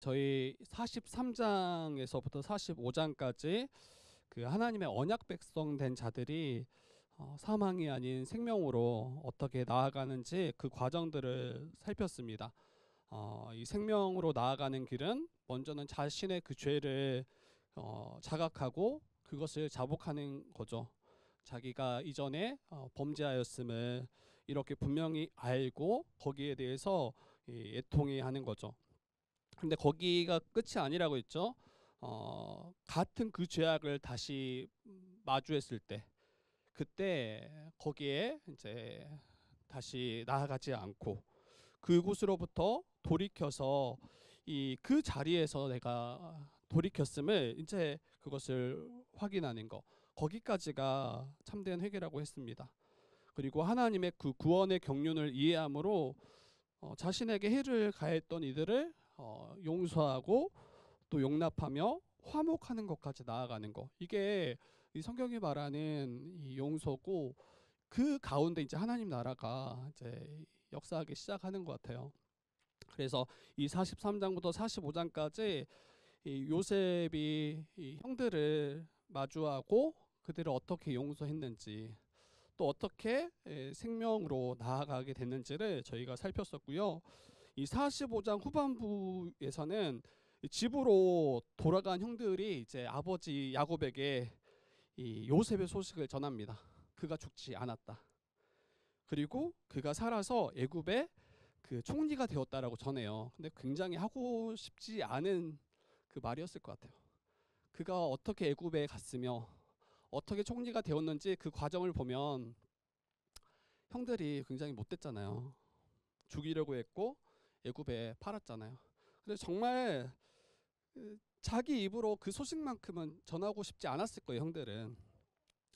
저희 43장에서부터 45장까지 그 하나님의 언약 백성 된 자들이 사망이 아닌 생명으로 어떻게 나아가는지 그 과정들을 살폈습니다. 이 생명으로 나아가는 길은 먼저는 자신의 그 죄를 자각하고 그것을 자복하는 거죠. 자기가 이전에 범죄하였음을 이렇게 분명히 알고 거기에 대해서 애통해 하는 거죠. 근데 거기가 끝이 아니라고 했죠. 같은 그 죄악을 다시 마주했을 때, 그때 거기에 이제 다시 나아가지 않고 그곳으로부터 돌이켜서 그 자리에서 내가 돌이켰음을 이제 그것을 확인하는 거, 거기까지가 참된 회개라고 했습니다. 그리고 하나님의 그 구원의 경륜을 이해함으로 자신에게 해를 가했던 이들을 용서하고 또 용납하며 화목하는 것까지 나아가는 거, 이게 이 성경이 말하는 이 용서고, 그 가운데 이제 하나님 나라가 이제 역사하기 시작하는 것 같아요. 그래서 이 43장부터 45장까지 이 요셉이 이 형들을 마주하고 그들을 어떻게 용서했는지, 또 어떻게 생명으로 나아가게 됐는지를 저희가 살폈었고요. 이 45장 후반부에서는 집으로 돌아간 형들이 이제 아버지 야곱에게 이 요셉의 소식을 전합니다. 그가 죽지 않았다. 그리고 그가 살아서 애굽의 그 총리가 되었다라고 전해요. 근데 굉장히 하고 싶지 않은 그 말이었을 것 같아요. 그가 어떻게 애굽에 갔으며 어떻게 총리가 되었는지 그 과정을 보면 형들이 굉장히 못됐잖아요. 죽이려고 했고 애굽에 팔았잖아요. 근데 정말 자기 입으로 그 소식만큼은 전하고 싶지 않았을 거예요, 형들은.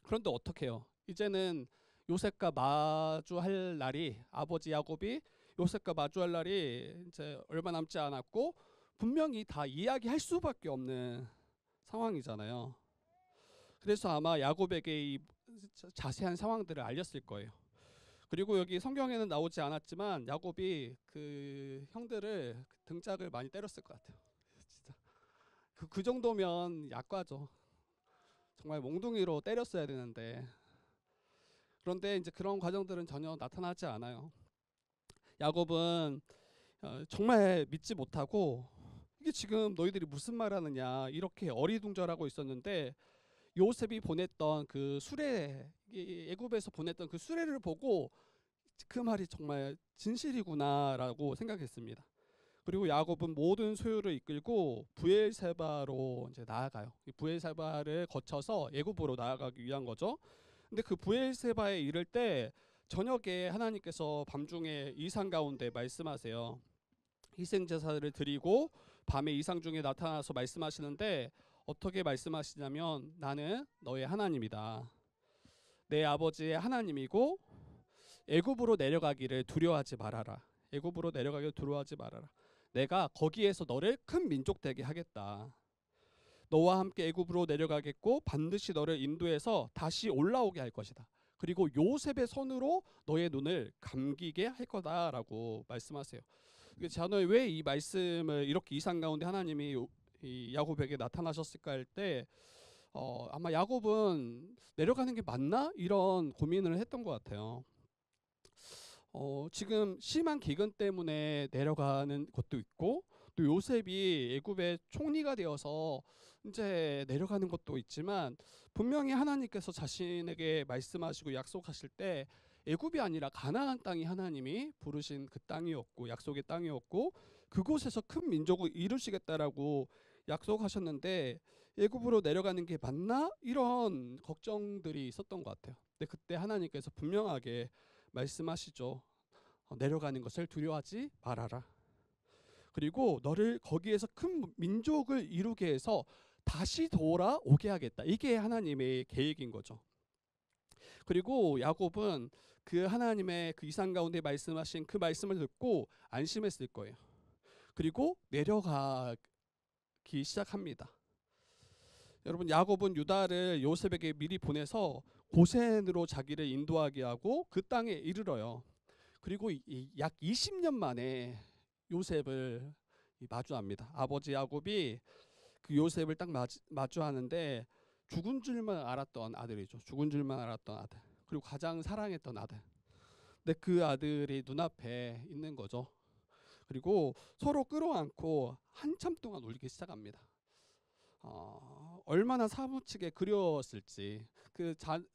그런데 어떻게 해요? 이제는 요셉과 마주할 날이, 아버지 야곱이 요셉과 마주할 날이 이제 얼마 남지 않았고 분명히 다 이야기할 수밖에 없는 상황이잖아요. 그래서 아마 야곱에게 이 자세한 상황들을 알렸을 거예요. 그리고 여기 성경에는 나오지 않았지만 야곱이 그 형들을 등짝을 많이 때렸을 것 같아요. 진짜 그 정도면 약과죠. 정말 몽둥이로 때렸어야 되는데, 그런데 이제 그런 과정들은 전혀 나타나지 않아요. 야곱은 정말 믿지 못하고, 이게 지금 너희들이 무슨 말 하느냐 이렇게 어리둥절하고 있었는데, 요셉이 보냈던 그 수레, 애굽에서 보냈던 그 수레를 보고 그 말이 정말 진실이구나라고 생각했습니다. 그리고 야곱은 모든 소유를 이끌고 부엘세바로 이제 나아가요. 이 부엘세바를 거쳐서 애굽으로 나아가기 위한 거죠. 근데 그 부엘세바에 이를 때 저녁에 하나님께서 밤중에 이상 가운데 말씀하세요. 희생 제사를 드리고 밤에 이상 중에 나타나서 말씀하시는데, 어떻게 말씀하시냐면 나는 너의 하나님이다. 내 아버지의 하나님이고 애굽으로 내려가기를 두려워하지 말아라. 애굽으로 내려가기를 두려워하지 말아라. 내가 거기에서 너를 큰 민족 되게 하겠다. 너와 함께 애굽으로 내려가겠고 반드시 너를 인도해서 다시 올라오게 할 것이다. 그리고 요셉의 손으로 너의 눈을 감기게 할 거다라고 말씀하세요. 저는 왜 이 말씀을 이렇게 이상 가운데 하나님이 이 야곱에게 나타나셨을까 할 때 아마 야곱은 내려가는 게 맞나? 이런 고민을 했던 것 같아요. 지금 심한 기근 때문에 내려가는 것도 있고, 또 요셉이 애굽의 총리가 되어서 이제 내려가는 것도 있지만, 분명히 하나님께서 자신에게 말씀하시고 약속하실 때 애굽이 아니라 가나안 땅이 하나님이 부르신 그 땅이었고 약속의 땅이었고, 그곳에서 큰 민족을 이루시겠다라고 약속하셨는데 애굽으로 내려가는 게 맞나? 이런 걱정들이 있었던 것 같아요. 근데 그때 하나님께서 분명하게 말씀하시죠. 내려가는 것을 두려워하지 말아라. 그리고 너를 거기에서 큰 민족을 이루게 해서 다시 돌아오게 하겠다. 이게 하나님의 계획인 거죠. 그리고 야곱은 그 하나님의 그 이상 가운데 말씀하신 그 말씀을 듣고 안심했을 거예요. 그리고 내려가기 시작합니다. 여러분, 야곱은 유다를 요셉에게 미리 보내서 고센으로 자기를 인도하게 하고 그 땅에 이르러요. 그리고 약 20년 만에 요셉을 마주합니다. 아버지 야곱이 그 요셉을 딱 마주하는데 죽은 줄만 알았던 아들이죠. 죽은 줄만 알았던 아들. 그리고 가장 사랑했던 아들. 근데 그 아들이 눈앞에 있는 거죠. 그리고 서로 끌어안고 한참 동안 울기 시작합니다. 얼마나 사무치게 그리웠을지.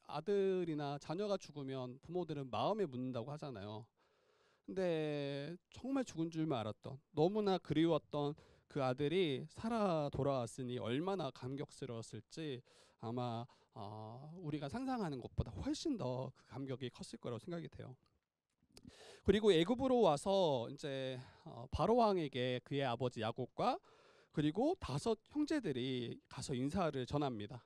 아들이나 자녀가 죽으면 부모들은 마음에 묻는다고 하잖아요. 근데 정말 죽은 줄만 알았던, 너무나 그리웠던 그 아들이 살아 돌아왔으니 얼마나 감격스러웠을지 아마 우리가 상상하는 것보다 훨씬 더 그 감격이 컸을 거라고 생각이 돼요. 그리고 애굽으로 와서 이제 바로 왕에게 그의 아버지 야곱과 그리고 5 형제들이 가서 인사를 전합니다.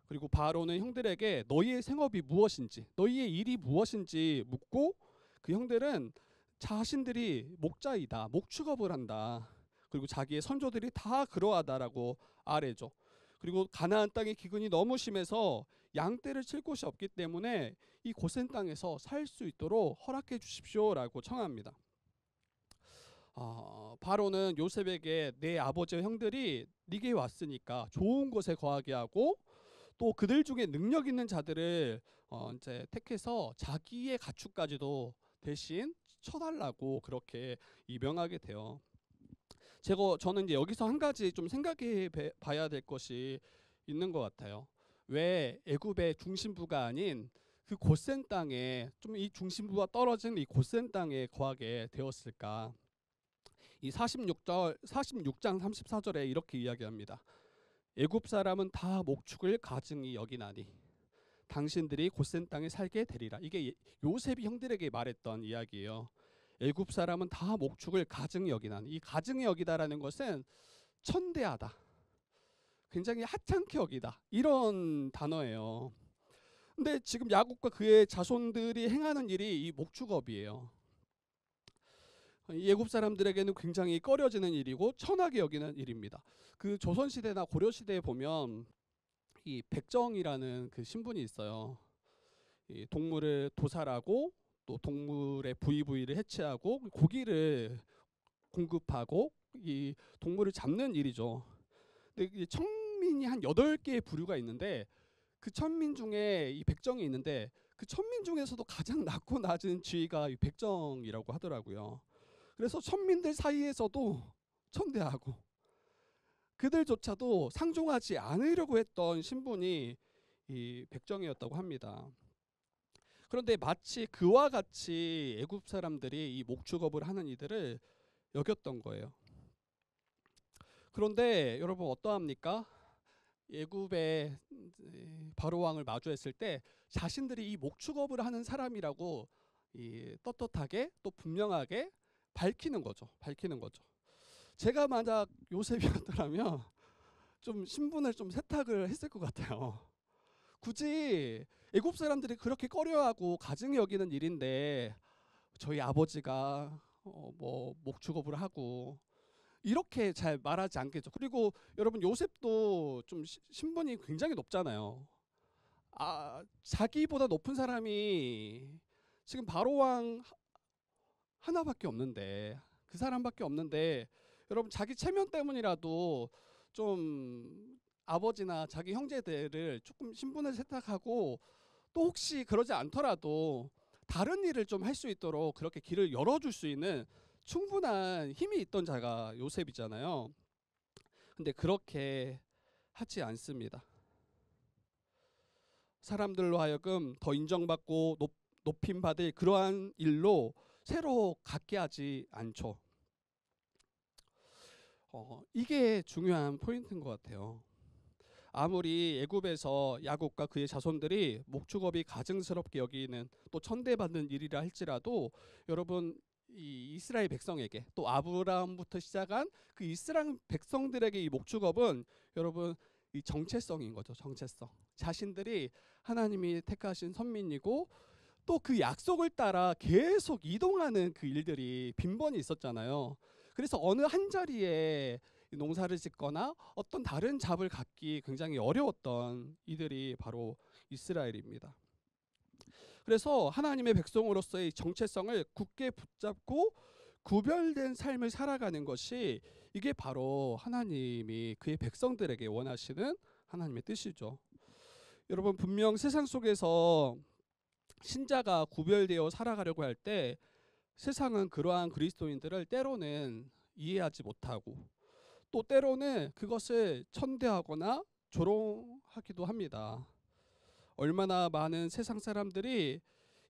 그리고 바로는 형들에게 너희의 생업이 무엇인지, 너희의 일이 무엇인지 묻고, 그 형들은 자신들이 목자이다, 목축업을 한다, 그리고 자기의 선조들이 다 그러하다라고 아뢰죠. 그리고 가나안 땅의 기근이 너무 심해서 양떼를 칠 곳이 없기 때문에 이 고센 땅에서 살 수 있도록 허락해 주십시오라고 청합니다. 바로는 요셉에게 내 아버지와 형들이 네게 왔으니까 좋은 곳에 거하게 하고, 또 그들 중에 능력 있는 자들을 이제 택해서 자기의 가축까지도 대신 쳐달라고 그렇게 명하게 돼요. 저는 이제 여기서 한 가지 좀 생각해 봐야 될 것이 있는 것 같아요. 왜 애굽의 중심부가 아닌 그 고센 땅에, 좀 이 중심부가 떨어진 이 고센 땅에 거하게 되었을까? 이 46장 34절에 이렇게 이야기합니다. 애굽 사람은 다 목축을 가증히 여기나니 당신들이 고센 땅에 살게 되리라. 이게 요셉이 형들에게 말했던 이야기예요. 애굽 사람은 다 목축을 가증히 여기나니, 이 가증히 여기다라는 것은 천대하다, 굉장히 하찮게 여기다, 이런 단어예요. 근데 지금 야곱과 그의 자손들이 행하는 일이 이 목축업이에요. 이 애굽 사람들에게는 굉장히 꺼려지는 일이고 천하게 여기는 일입니다. 그 조선시대나 고려시대에 보면 이 백정이라는 그 신분이 있어요. 이 동물을 도살하고 또 동물의 부위를 해체하고 고기를 공급하고 이 동물을 잡는 일이죠. 근데 이 천민이 한 8개의 부류가 있는데, 그 천민 중에 이 백정이 있는데, 그 천민 중에서도 가장 낮고 낮은 지위가 이 백정이라고 하더라고요. 그래서 천민들 사이에서도 천대하고 그들조차도 상종하지 않으려고 했던 신분이 이 백정이었다고 합니다. 그런데 마치 그와 같이 애굽 사람들이 이 목축업을 하는 이들을 여겼던 거예요. 그런데 여러분 어떠합니까? 애굽의 바로 왕을 마주했을 때 자신들이 이 목축업을 하는 사람이라고 떳떳하게 또 분명하게 밝히는 거죠. 제가 만약 요셉이었더라면 좀 신분을 좀 세탁을 했을 것 같아요. 굳이 애굽 사람들이 그렇게 꺼려하고 가증히 여기는 일인데 저희 아버지가 뭐 목축업을 하고 이렇게 잘 말하지 않겠죠. 그리고 여러분 요셉도 좀 신분이 굉장히 높잖아요. 자기보다 높은 사람이 지금 바로 왕 하나밖에 없는데, 그 사람밖에 없는데, 여러분 자기 체면 때문이라도 좀 아버지나 자기 형제들을 조금 신분을 세탁하고, 또 혹시 그러지 않더라도 다른 일을 좀 할 수 있도록 그렇게 길을 열어줄 수 있는 충분한 힘이 있던 자가 요셉이잖아요. 근데 그렇게 하지 않습니다. 사람들로 하여금 더 인정받고 높임받을 그러한 일로 새로 갖게 하지 않죠. 이게 중요한 포인트인 것 같아요. 아무리 애굽에서 야곱과 그의 자손들이 목축업이 가증스럽게 여기는 또 천대받는 일이라 할지라도, 여러분 이 이스라엘 백성에게, 또 아브라함부터 시작한 그 이스라엘 백성들에게 이 목축업은 여러분 이 정체성인 거죠. 정체성. 자신들이 하나님이 택하신 선민이고, 또 그 약속을 따라 계속 이동하는 그 일들이 빈번히 있었잖아요. 그래서 어느 한 자리에 농사를 짓거나 어떤 다른 잡을 갖기 굉장히 어려웠던 이들이 바로 이스라엘입니다. 그래서 하나님의 백성으로서의 정체성을 굳게 붙잡고, 구별된 삶을 살아가는 것이 이게 바로 하나님이 그의 백성들에게 원하시는 하나님의 뜻이죠. 여러분, 분명 세상 속에서 신자가 구별되어 살아가려고 할 때 세상은 그러한 그리스도인들을 때로는 이해하지 못하고 또 때로는 그것을 천대하거나 조롱하기도 합니다. 얼마나 많은 세상 사람들이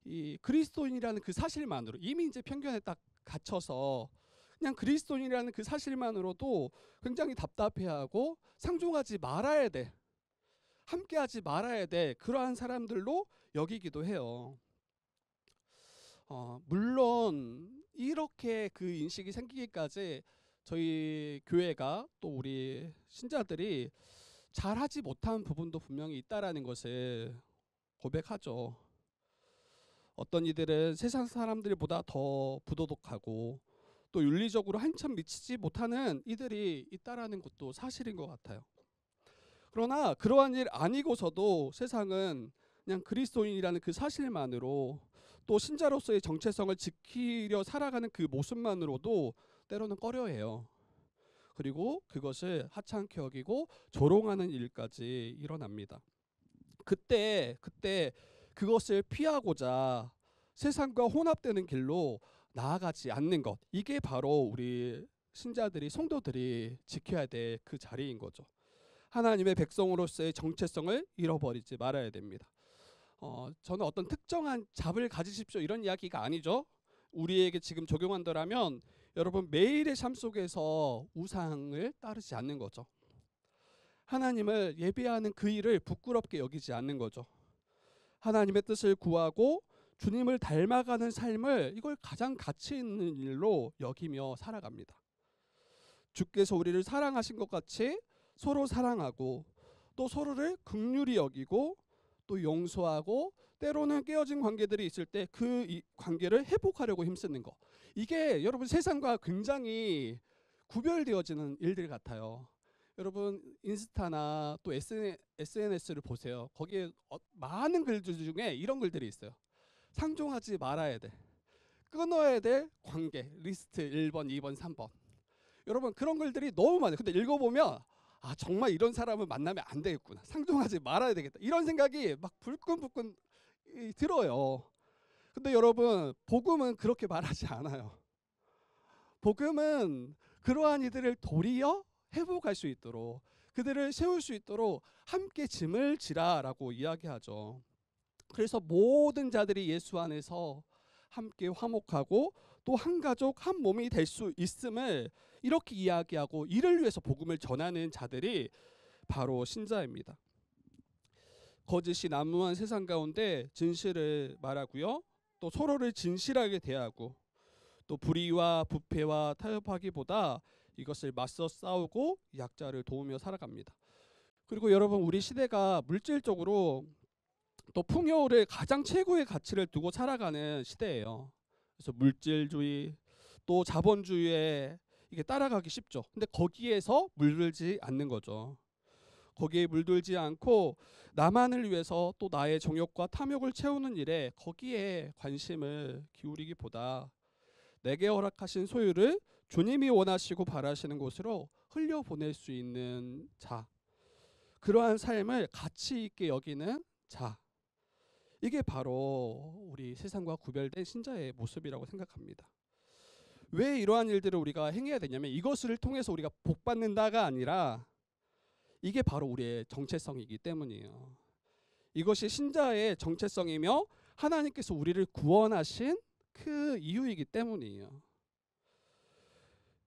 이 그리스도인이라는 그 사실만으로 이미 이제 편견에 딱 갇혀서 그냥 그리스도인이라는 그 사실만으로도 굉장히 답답해하고 상종하지 말아야 돼, 함께하지 말아야 돼, 그러한 사람들로 여기기도 해요. 물론 이렇게 그 인식이 생기기까지 저희 교회가 또 우리 신자들이 잘하지 못한 부분도 분명히 있다라는 것을 고백하죠. 어떤 이들은 세상 사람들보다 더 부도덕하고 또 윤리적으로 한참 미치지 못하는 이들이 있다라는 것도 사실인 것 같아요. 그러나 그러한 일 아니고서도 세상은 그냥 그리스도인이라는 그 사실만으로 또 신자로서의 정체성을 지키려 살아가는 그 모습만으로도 때로는 꺼려해요. 그리고 그것을 하찮게 여기고 조롱하는 일까지 일어납니다. 그때 그것을 피하고자 세상과 혼합되는 길로 나아가지 않는 것, 이게 바로 우리 신자들이, 성도들이 지켜야 될 그 자리인 거죠. 하나님의 백성으로서의 정체성을 잃어버리지 말아야 됩니다. 저는 어떤 특정한 잡을 가지십시오 이런 이야기가 아니죠. 우리에게 지금 적용한다면 여러분, 매일의 삶 속에서 우상을 따르지 않는 거죠. 하나님을 예배하는 그 일을 부끄럽게 여기지 않는 거죠. 하나님의 뜻을 구하고 주님을 닮아가는 삶을, 이걸 가장 가치 있는 일로 여기며 살아갑니다. 주께서 우리를 사랑하신 것 같이 서로 사랑하고 또 서로를 긍휼히 여기고 또 용서하고 때로는 깨어진 관계들이 있을 때 그 관계를 회복하려고 힘쓰는 거, 이게 여러분 세상과 굉장히 구별되어지는 일들 같아요. 여러분 인스타나 또 SNS를 보세요. 거기에 많은 글들 중에 이런 글들이 있어요. 상종하지 말아야 돼, 끊어야 될 관계 리스트 1번, 2번, 3번. 여러분 그런 글들이 너무 많아요. 근데 읽어보면 정말 이런 사람을 만나면 안 되겠구나, 상종하지 말아야 되겠다, 이런 생각이 막 불끈불끈 들어요. 근데 여러분, 복음은 그렇게 말하지 않아요. 복음은 그러한 이들을 도리어 회복할 수 있도록, 그들을 세울 수 있도록 함께 짐을 지라라고 이야기하죠. 그래서 모든 자들이 예수 안에서 함께 화목하고 또 한 가족 한 몸이 될 수 있음을 이렇게 이야기하고, 이를 위해서 복음을 전하는 자들이 바로 신자입니다. 거짓이 난무한 세상 가운데 진실을 말하고요, 또 서로를 진실하게 대하고 또 불의와 부패와 타협하기보다 이것을 맞서 싸우고 약자를 도우며 살아갑니다. 그리고 여러분, 우리 시대가 물질적으로 또 풍요를 가장 최고의 가치를 두고 살아가는 시대예요. 그래서 물질주의 또 자본주의에 이게 따라가기 쉽죠. 근데 거기에서 물들지 않는 거죠. 거기에 물들지 않고 나만을 위해서 또 나의 정욕과 탐욕을 채우는 일에 거기에 관심을 기울이기보다 내게 허락하신 소유를 주님이 원하시고 바라시는 곳으로 흘려보낼 수 있는 자, 그러한 삶을 가치 있게 여기는 자, 이게 바로 우리 세상과 구별된 신자의 모습이라고 생각합니다. 왜 이러한 일들을 우리가 행해야 되냐면, 이것을 통해서 우리가 복받는다가 아니라 이게 바로 우리의 정체성이기 때문이에요. 이것이 신자의 정체성이며 하나님께서 우리를 구원하신 그 이유이기 때문이에요.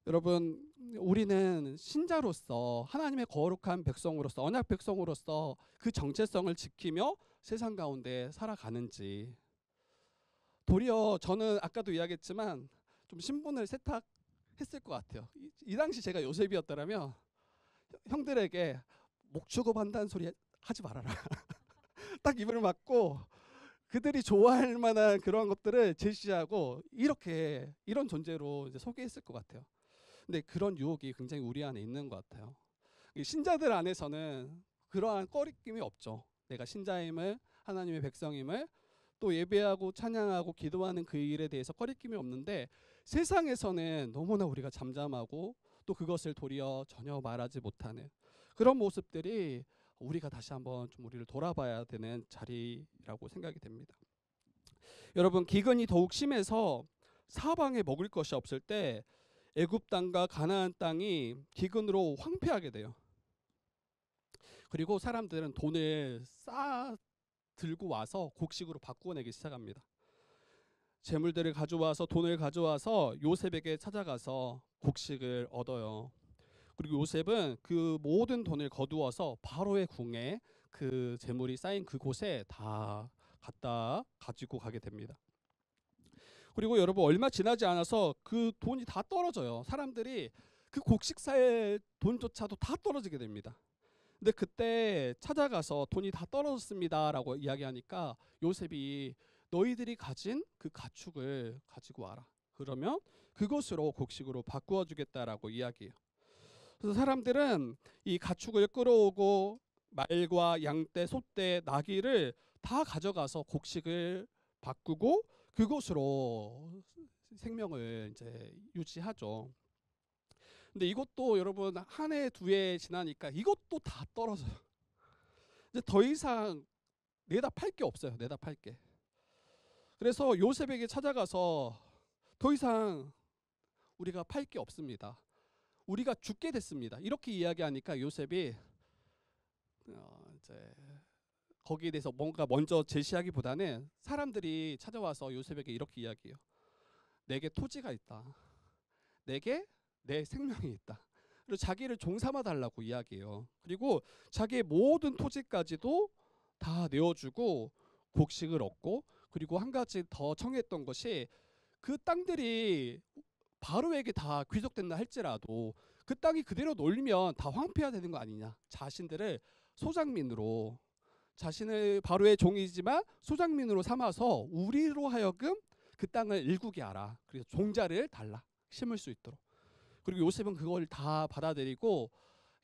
여러분, 우리는 신자로서 하나님의 거룩한 백성으로서, 언약 백성으로서 그 정체성을 지키며 세상 가운데 살아가는지, 도리어 저는 아까도 이야기했지만 좀 신분을 세탁했을 것 같아요. 이 당시 제가 요셉이었더라면 형들에게 목 축업한다는 소리 하지 말아라. 딱 입을 막고 그들이 좋아할 만한 그런 것들을 제시하고 이런 존재로 이제 소개했을 것 같아요. 근데 그런 유혹이 굉장히 우리 안에 있는 것 같아요. 신자들 안에서는 그러한 꺼리낌이 없죠. 내가 신자임을, 하나님의 백성임을 또 예배하고 찬양하고 기도하는 그 일에 대해서 꺼리낌이 없는데, 세상에서는 너무나 우리가 잠잠하고 또 그것을 도리어 전혀 말하지 못하는 그런 모습들이 우리가 다시 한번 좀 우리를 돌아봐야 되는 자리라고 생각이 됩니다. 여러분, 기근이 더욱 심해서 사방에 먹을 것이 없을 때 애굽 땅과 가나안 땅이 기근으로 황폐하게 돼요. 그리고 사람들은 돈을 쌓아 들고 와서 곡식으로 바꾸어내기 시작합니다. 재물들을 가져와서 돈을 가져와서 요셉에게 찾아가서 곡식을 얻어요. 그리고 요셉은 그 모든 돈을 거두어서 바로의 궁에 그 재물이 쌓인 그곳에 다 갖다 가지고 가게 됩니다. 그리고 여러분, 얼마 지나지 않아서 그 돈이 다 떨어져요. 사람들이 그 곡식사의 돈조차도 다 떨어지게 됩니다. 근데 그때 찾아가서 돈이 다 떨어졌습니다라고 이야기하니까 요셉이 너희들이 가진 그 가축을 가지고 와라. 그러면 그것으로 곡식으로 바꾸어 주겠다라고 이야기해요. 그래서 사람들은 이 가축을 끌어오고 말과 양떼, 소떼, 나귀를 다 가져가서 곡식을 바꾸고 그것으로 생명을 이제 유지하죠. 근데 이것도 여러분 한 해, 두 해 지나니까 이것도 다 떨어져요. 이제 더 이상 내다 팔 게 없어요. 내다 팔 게. 그래서 요셉에게 찾아가서 더 이상 우리가 팔 게 없습니다. 우리가 죽게 됐습니다. 이렇게 이야기하니까 요셉이 이제 거기에 대해서 뭔가 먼저 제시하기보다는 사람들이 찾아와서 요셉에게 이렇게 이야기해요. 내게 토지가 있다. 내게 내 생명이 있다. 그리고 자기를 종삼아 달라고 이야기해요. 그리고 자기의 모든 토지까지도 다 내어주고 곡식을 얻고, 그리고 한 가지 더 청했던 것이 그 땅들이 바로에게 다 귀속된다 할지라도 그 땅이 그대로 놀면 다 황폐화되는 거 아니냐. 자신들을 소장민으로, 자신을 바로의 종이지만 소장민으로 삼아서 우리로 하여금 그 땅을 일구게 하라. 그래서 종자를 달라. 심을 수 있도록. 그리고 요셉은 그걸 다 받아들이고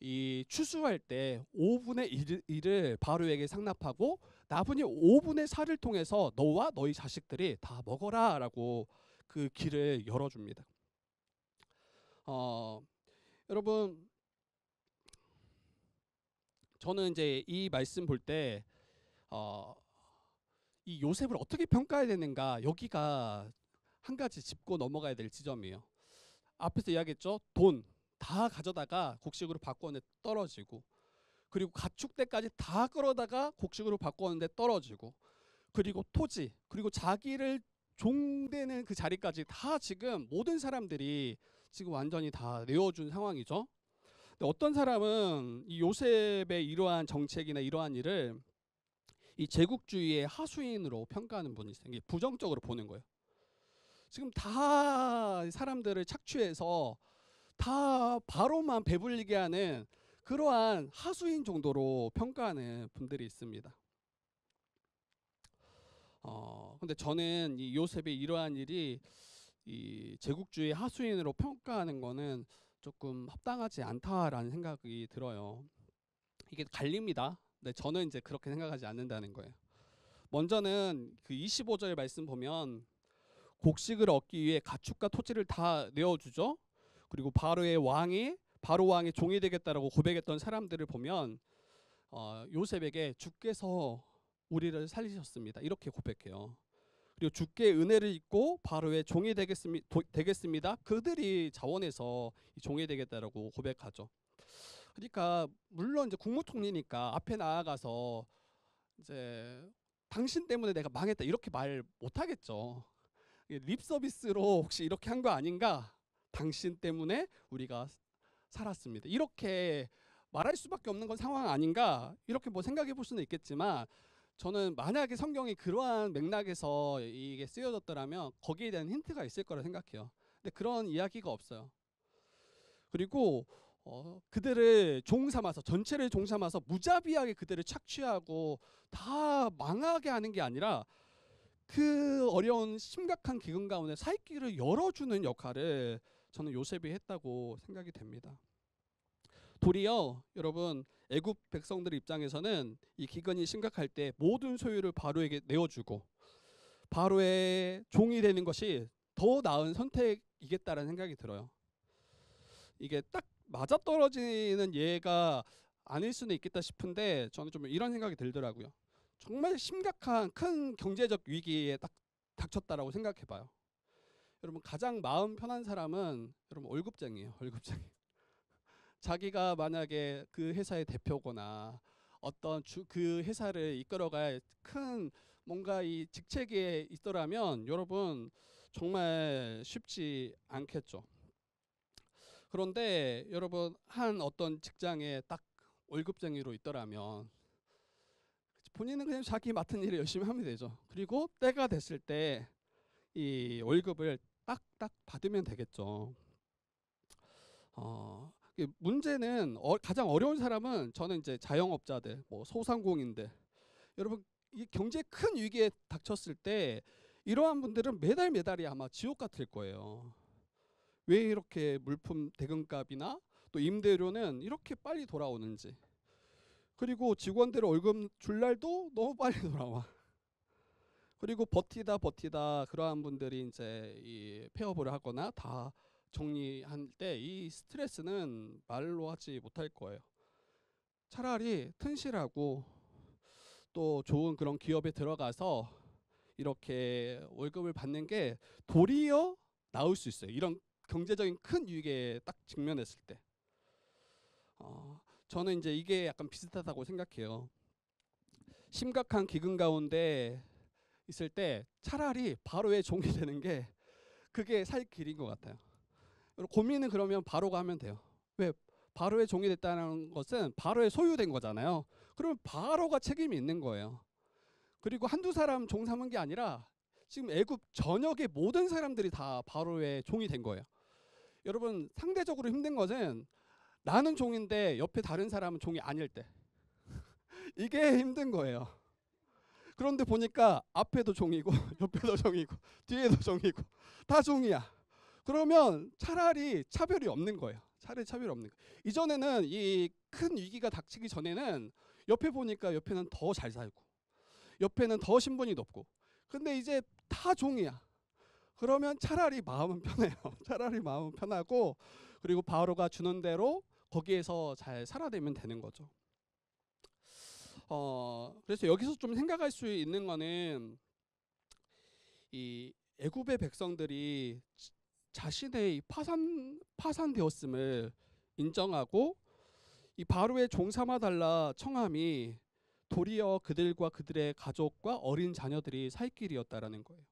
이 추수할 때 5분의 1을 바로에게 상납하고 나머지 5분의 4를 통해서 너와 너희 자식들이 다 먹어라라고 그 길을 열어줍니다. 여러분, 저는 이제 이 말씀 볼 때 이 요셉을 어떻게 평가해야 되는가, 여기가 한 가지 짚고 넘어가야 될 지점이에요. 앞에서 이야기했죠. 돈 다 가져다가 곡식으로 바꾸었는데 떨어지고, 그리고 가축대까지 다 끌어다가 곡식으로 바꾸었는데 떨어지고, 그리고 토지, 그리고 자기를 종되는 그 자리까지 다 지금 모든 사람들이 지금 완전히 다 내어준 상황이죠. 근데 어떤 사람은 이 요셉의 이러한 정책이나 이러한 일을 이 제국주의의 하수인으로 평가하는 분이 있어요. 이게 부정적으로 보는 거예요. 지금 다 사람들을 착취해서 다 바로만 배불리게 하는 그러한 하수인 정도로 평가하는 분들이 있습니다. 근데 저는 이 요셉의 이러한 일이 이 제국주의 하수인으로 평가하는 거는 조금 합당하지 않다라는 생각이 들어요. 이게 갈립니다. 근데 저는 이제 그렇게 생각하지 않는다는 거예요. 먼저는 그 25절 말씀 보면 곡식을 얻기 위해 가축과 토지를 다 내어주죠. 그리고 바로 왕의 종이 되겠다라고 고백했던 사람들을 보면 요셉에게 주께서 우리를 살리셨습니다. 이렇게 고백해요. 그리고 주께 은혜를 입고 바로의 종이 되겠습니다. 그들이 자원해서 종이 되겠다라고 고백하죠. 그러니까 물론 이제 국무총리니까 앞에 나아가서 이제 당신 때문에 내가 망했다 이렇게 말 못하겠죠. 립 서비스로 혹시 이렇게 한 거 아닌가? 당신 때문에 우리가 살았습니다. 이렇게 말할 수밖에 없는 건 상황 아닌가? 이렇게 뭐 생각해 볼 수는 있겠지만, 저는 만약에 성경이 그러한 맥락에서 이게 쓰여졌더라면 거기에 대한 힌트가 있을 거라 생각해요. 근데 그런 이야기가 없어요. 그리고 그들을 종 삼아서, 전체를 종 삼아서 무자비하게 그들을 착취하고 다 망하게 하는 게 아니라 그 어려운 심각한 기근 가운데 살 길을 열어주는 역할을 저는 요셉이 했다고 생각이 됩니다. 도리어 여러분, 애굽 백성들 입장에서는 이 기근이 심각할 때 모든 소유를 바로에게 내어주고 바로의 종이 되는 것이 더 나은 선택 이겠다라는 생각이 들어요. 이게 딱 맞아떨어지는 예가 아닐 수는 있겠다 싶은데 저는 좀 이런 생각이 들더라고요. 정말 심각한 큰 경제적 위기에 딱 닥쳤다라고 생각해봐요. 여러분 가장 마음 편한 사람은 여러분 월급쟁이에요. 월급쟁이. 자기가 만약에 그 회사의 대표거나 어떤 그 회사를 이끌어갈 큰 뭔가 이 직책에 있더라면 여러분 정말 쉽지 않겠죠. 그런데 여러분 한 어떤 직장에 딱 월급쟁이로 있더라면 본인은 그냥 자기 맡은 일을 열심히 하면 되죠. 그리고 때가 됐을 때 이 월급을 딱딱 받으면 되겠죠. 문제는 가장 어려운 사람은 저는 이제 자영업자들, 뭐 소상공인들. 여러분 이 경제 큰 위기에 닥쳤을 때 이러한 분들은 매달 매달이 아마 지옥 같을 거예요. 왜 이렇게 물품 대금값이나 또 임대료는 이렇게 빨리 돌아오는지. 그리고 직원들 월급 줄 날도 너무 빨리 돌아와. 그리고 버티다 그러한 분들이 이제 이 폐업을 하거나 다 정리할 때 이 스트레스는 말로 하지 못할 거예요. 차라리 튼실하고 또 좋은 그런 기업에 들어가서 이렇게 월급을 받는 게 도리어 나을 수 있어요. 이런 경제적인 큰 위기에 딱 직면했을 때. 저는 이제 이게 약간 비슷하다고 생각해요. 심각한 기근 가운데 있을 때 차라리 바로의 종이 되는 게 그게 살 길인 것 같아요. 고민은 그러면 바로가 하면 돼요. 왜? 바로의 종이 됐다는 것은 바로의 소유된 거잖아요. 그러면 바로가 책임이 있는 거예요. 그리고 한두 사람 종 삼은 게 아니라 지금 애굽 전역의 모든 사람들이 다 바로의 종이 된 거예요. 여러분 상대적으로 힘든 것은 나는 종인데 옆에 다른 사람은 종이 아닐 때 이게 힘든 거예요. 그런데 보니까 앞에도 종이고 옆에도 종이고 뒤에도 종이고 다 종이야. 그러면 차라리 차별이 없는 거예요. 차라리 차별이 없는 거예요. 이전에는 이 큰 위기가 닥치기 전에는 옆에 보니까 옆에는 더 잘 살고 옆에는 더 신분이 높고 근데 이제 다 종이야. 그러면 차라리 마음은 편해요. 차라리 마음은 편하고 그리고 바로가 주는 대로 거기에서 잘 살아내면 되는 거죠. 그래서 여기서 좀 생각할 수 있는 거는 이 애굽의 백성들이 자신의 이 파산되었음을 인정하고 이 바로의 종 삼아 달라 청함이 도리어 그들과 그들의 가족과 어린 자녀들이 살 길이었다라는 거예요.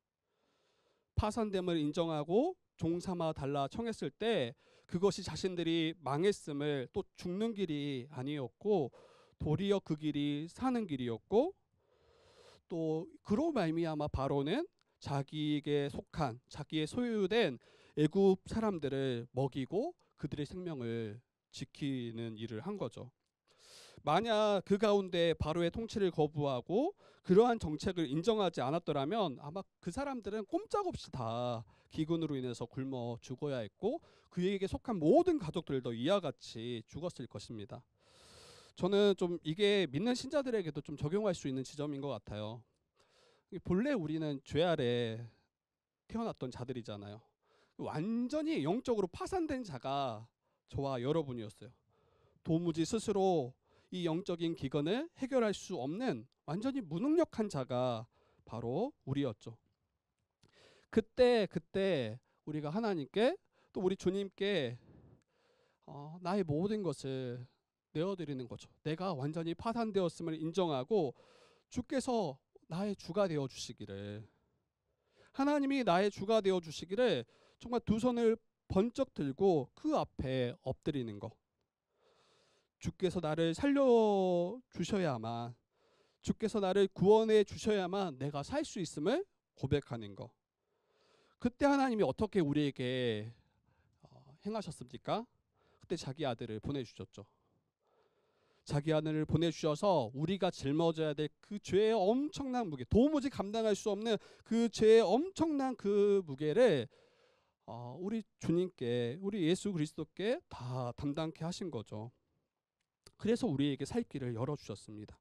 파산됨을 인정하고 종 삼아 달라 청했을 때 그것이 자신들이 망했음을 또 죽는 길이 아니었고 도리어 그 길이 사는 길이었고 또 그로 말미암아 바로는 자기에게 속한 자기의 소유된 애굽 사람들을 먹이고 그들의 생명을 지키는 일을 한 거죠. 만약 그 가운데 바로의 통치를 거부하고 그러한 정책을 인정하지 않았더라면 아마 그 사람들은 꼼짝없이 다 기근으로 인해서 굶어 죽어야 했고 그에게 속한 모든 가족들도 이와 같이 죽었을 것입니다. 저는 좀 이게 믿는 신자들에게도 좀 적용할 수 있는 지점인 것 같아요. 본래 우리는 죄 아래 태어났던 자들이잖아요. 완전히 영적으로 파산된 자가 저와 여러분이었어요. 도무지 스스로 이 영적인 기근을 해결할 수 없는 완전히 무능력한 자가 바로 우리였죠. 그때 우리가 하나님께 또 우리 주님께 나의 모든 것을 내어드리는 거죠. 내가 완전히 파산되었음을 인정하고 주께서 나의 주가 되어 주시기를 하나님이 나의 주가 되어 주시기를 정말 두 손을 번쩍 들고 그 앞에 엎드리는 거. 주께서 나를 살려 주셔야만 주께서 나를 구원해 주셔야만 내가 살 수 있음을 고백하는 거. 그때 하나님이 어떻게 우리에게 행하셨습니까? 그때 자기 아들을 보내주셨죠. 자기 아들을 보내주셔서 우리가 짊어져야 될 그 죄의 엄청난 무게, 도무지 감당할 수 없는 그 죄의 엄청난 그 무게를 우리 주님께, 우리 예수 그리스도께 다 담당케 하신 거죠. 그래서 우리에게 살 길을 열어주셨습니다.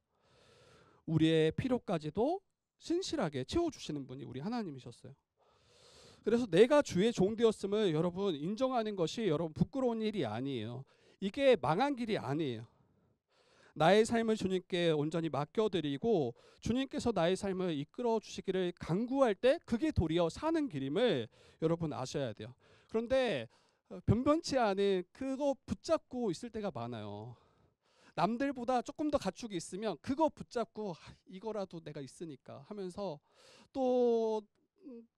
우리의 필요까지도 신실하게 채워주시는 분이 우리 하나님이셨어요. 그래서 내가 주의 종 되었음을 여러분 인정하는 것이 여러분 부끄러운 일이 아니에요. 이게 망한 길이 아니에요. 나의 삶을 주님께 온전히 맡겨드리고 주님께서 나의 삶을 이끌어 주시기를 간구할 때 그게 도리어 사는 길임을 여러분 아셔야 돼요. 그런데 변변치 않은 그거 붙잡고 있을 때가 많아요. 남들보다 조금 더 가축이 있으면 그거 붙잡고 이거라도 내가 있으니까 하면서 또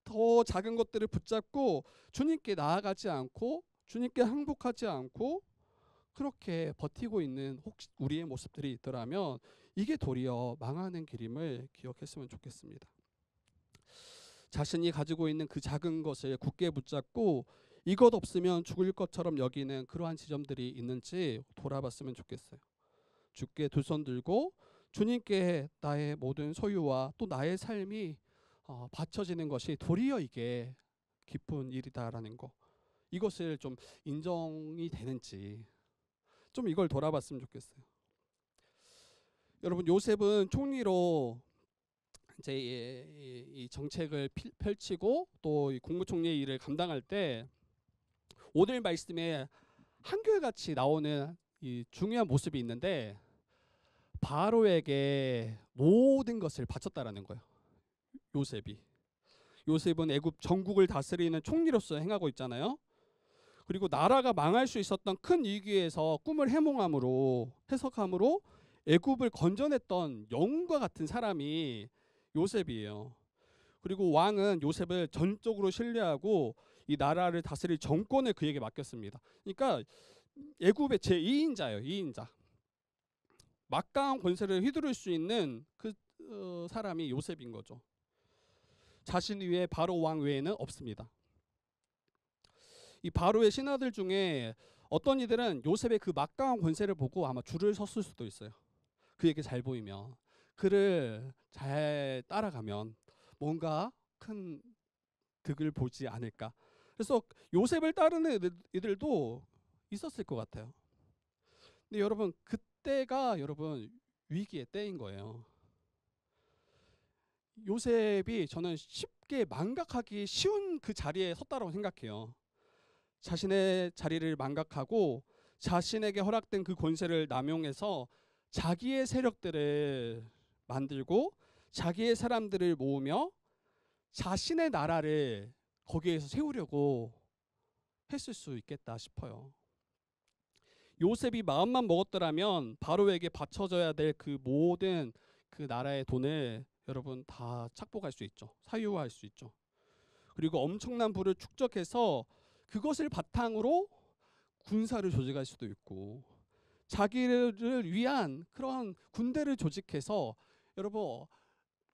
더 작은 것들을 붙잡고 주님께 나아가지 않고 주님께 항복하지 않고 그렇게 버티고 있는 혹시 우리의 모습들이 있더라면 이게 도리어 망하는 길임을 기억했으면 좋겠습니다. 자신이 가지고 있는 그 작은 것을 굳게 붙잡고 이것 없으면 죽을 것처럼 여기는 그러한 지점들이 있는지 돌아봤으면 좋겠어요. 주께 두 손 들고 주님께 나의 모든 소유와 또 나의 삶이 바쳐지는 것이 도리어 이게 기쁜 일이다라는 거, 이것을 좀 인정이 되는지 좀 이걸 돌아봤으면 좋겠어요. 여러분 요셉은 총리로 이제 이 정책을 펼치고 또 이 국무총리의 일을 감당할 때 오늘 말씀에 한결같이 나오는 이 중요한 모습이 있는데 바로에게 모든 것을 바쳤다라는 거예요. 요셉은 애굽 전국을 다스리는 총리로서 행하고 있잖아요. 그리고 나라가 망할 수 있었던 큰 위기에서 꿈을 해석함으로 애굽을 건져냈던 영웅과 같은 사람이 요셉이에요. 그리고 왕은 요셉을 전적으로 신뢰하고 이 나라를 다스릴 정권을 그에게 맡겼습니다. 그러니까 애굽의 제2인자예요. 2인자. 막강한 권세를 휘두를 수 있는 그 사람이 요셉인 거죠. 자신 위에 바로 왕 외에는 없습니다. 이 바로의 신하들 중에 어떤 이들은 요셉의 그 막강한 권세를 보고 아마 줄을 섰을 수도 있어요. 그에게 잘 보이면, 그를 잘 따라가면 뭔가 큰 득을 보지 않을까. 그래서 요셉을 따르는 이들도 있었을 것 같아요. 근데 여러분 그때가 여러분 위기의 때인 거예요. 요셉이 저는 쉽게 망각하기 쉬운 그 자리에 섰다고 생각해요. 자신의 자리를 망각하고 자신에게 허락된 그 권세를 남용해서 자기의 세력들을 만들고 자기의 사람들을 모으며 자신의 나라를 거기에서 세우려고 했을 수 있겠다 싶어요. 요셉이 마음만 먹었더라면 바로에게 바쳐져야 될 그 모든 그 나라의 돈을 여러분 다 착복할 수 있죠. 사유화할 수 있죠. 그리고 엄청난 부를 축적해서 그것을 바탕으로 군사를 조직할 수도 있고 자기를 위한 그런 군대를 조직해서 여러분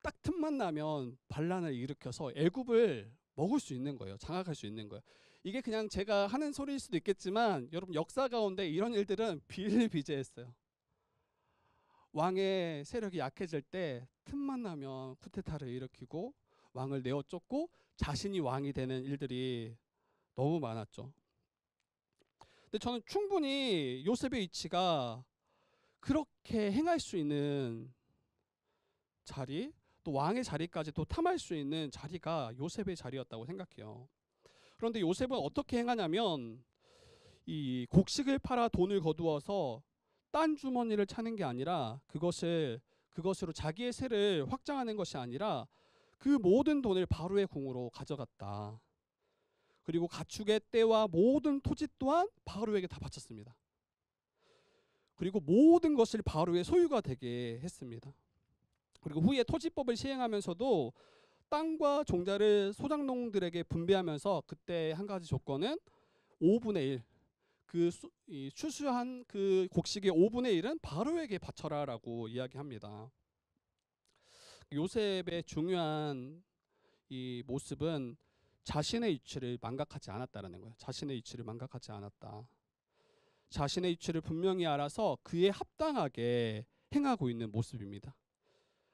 딱 틈만 나면 반란을 일으켜서 애굽을 먹을 수 있는 거예요. 장악할 수 있는 거예요. 이게 그냥 제가 하는 소리일 수도 있겠지만 여러분 역사 가운데 이런 일들은 비일비재했어요. 왕의 세력이 약해질 때 틈만 나면 쿠데타를 일으키고 왕을 내어 쫓고 자신이 왕이 되는 일들이 너무 많았죠. 근데 저는 충분히 요셉의 위치가 그렇게 행할 수 있는 자리, 또 왕의 자리까지 또 탐할 수 있는 자리가 요셉의 자리였다고 생각해요. 그런데 요셉은 어떻게 행하냐면 이 곡식을 팔아 돈을 거두어서 딴 주머니를 차는 게 아니라 그것으로 자기의 세를 확장하는 것이 아니라 그 모든 돈을 바로의 궁으로 가져갔다. 그리고 가축의 떼와 모든 토지 또한 바로에게 다 바쳤습니다. 그리고 모든 것을 바로의 소유가 되게 했습니다. 그리고 후에 토지법을 시행하면서도 땅과 종자를 소작농들에게 분배하면서 그때 한 가지 조건은 5분의 1, 이 추수한 그 곡식의 5분의 1은 바로에게 바쳐라라고 이야기합니다. 요셉의 중요한 이 모습은 자신의 위치를 망각하지 않았다라는 거예요. 자신의 위치를 망각하지 않았다. 자신의 위치를 분명히 알아서 그에 합당하게 행하고 있는 모습입니다.